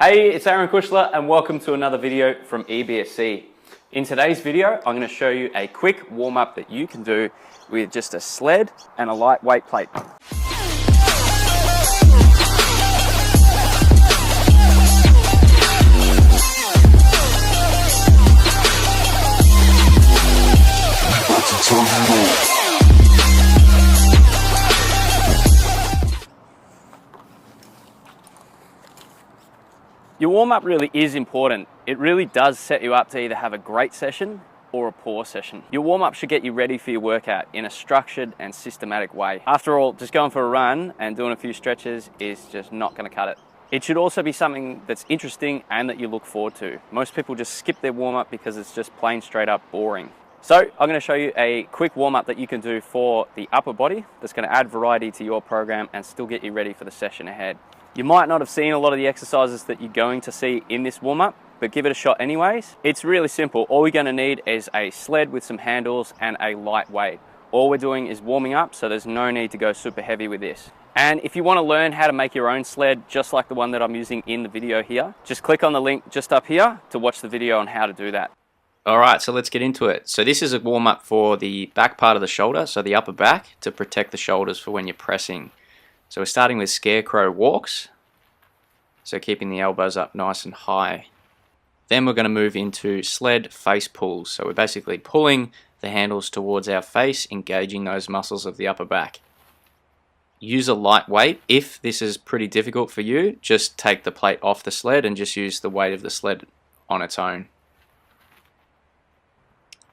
Hey, it's Aaron Kushler and welcome to another video from EBSC. In today's video, I'm going to show you a quick warm-up that you can do with just a sled and a lightweight plate. Your warm-up really is important. It really does set you up to either have a great session or a poor session. Your warm-up should get you ready for your workout in a structured and systematic way. After all, just going for a run and doing a few stretches is just not going to cut it. It should also be something that's interesting and that you look forward to. Most people just skip their warm-up because it's just plain straight up boring. So I'm going to show you a quick warm-up that you can do for the upper body that's going to add variety to your program and still get you ready for the session ahead. You might not have seen a lot of the exercises that you're going to see in this warm-up, but give it a shot anyways. It's really simple. All we're going to need is a sled with some handles and a light weight. All we're doing is warming up, so there's no need to go super heavy with this. And if you want to learn how to make your own sled, just like the one that I'm using in the video here, just click on the link just up here to watch the video on how to do that. All right, so let's get into it. So this is a warm-up for the back part of the shoulder, so the upper back, to protect the shoulders for when you're pressing. So we're starting with scarecrow walks, so keeping the elbows up nice and high. Then we're going to move into sled face pulls. So we're basically pulling the handles towards our face, engaging those muscles of the upper back. Use a light weight. If this is pretty difficult for you, just take the plate off the sled and just use the weight of the sled on its own.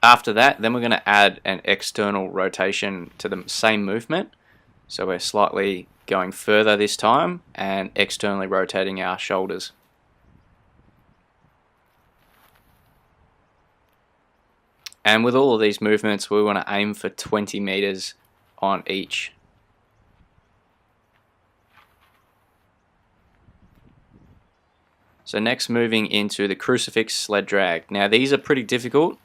After that, then we're going to add an external rotation to the same movement. So we're slightly going further this time and externally rotating our shoulders. And with all of these movements, we want to aim for 20 meters on each. So next, moving into the crucifix sled drag. Now these are pretty difficult.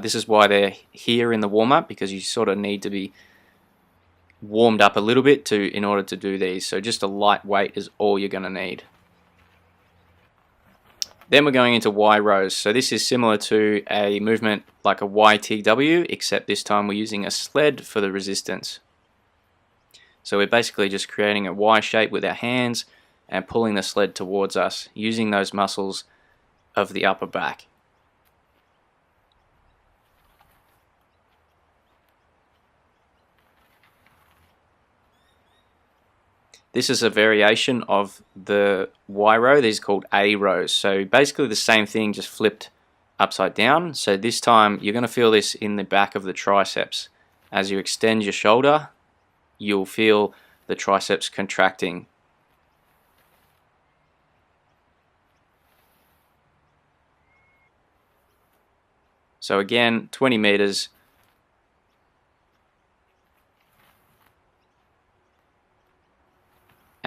This is why they're here in the warm-up, because you sort of need to be warmed up a little bit in order to do these. So just a light weight is all you're going to need. Then we're going into Y rows. So this is similar to a movement like a YTW, except this time we're using a sled for the resistance. So we're basically just creating a Y shape with our hands and pulling the sled towards us, using those muscles of the upper back. This is a variation of the Y row. These are called A rows. So basically the same thing, just flipped upside down. So this time you're going to feel this in the back of the triceps. As you extend your shoulder, you'll feel the triceps contracting. So again, 20 meters.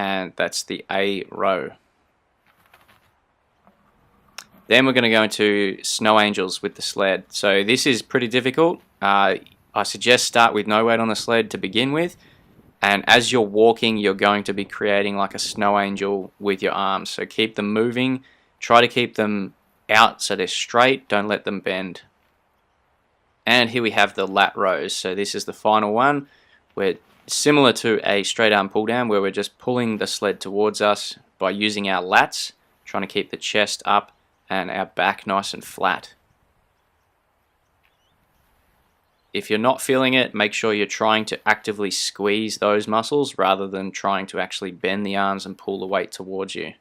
And that's the A row. Then we're going to go into snow angels with the sled. So this is pretty difficult. I suggest start with no weight on the sled to begin with, and as you're walking you're going to be creating like a snow angel with your arms. So keep them moving, try to keep them out so they're straight, don't let them bend. And here we have the lat rows. So this is the final one, where similar to a straight arm pull down, where we're just pulling the sled towards us by using our lats, trying to keep the chest up and our back nice and flat. If you're not feeling it, make sure you're trying to actively squeeze those muscles rather than trying to actually bend the arms and pull the weight towards you.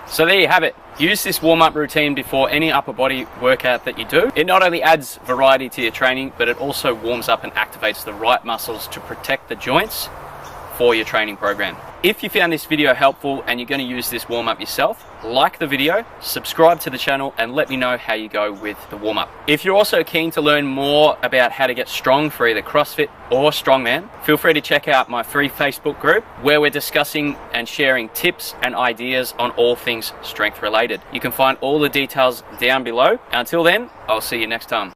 So there you have it. Use this warm-up routine before any upper body workout that you do. It not only adds variety to your training, but it also warms up and activates the right muscles to protect the joints for your training program. If you found this video helpful and you're going to use this warm-up yourself, like the video, subscribe to the channel, and let me know how you go with the warm-up. If you're also keen to learn more about how to get strong for either CrossFit or Strongman, feel free to check out my free Facebook group where we're discussing and sharing tips and ideas on all things strength related. You can find all the details down below. Until then, I'll see you next time.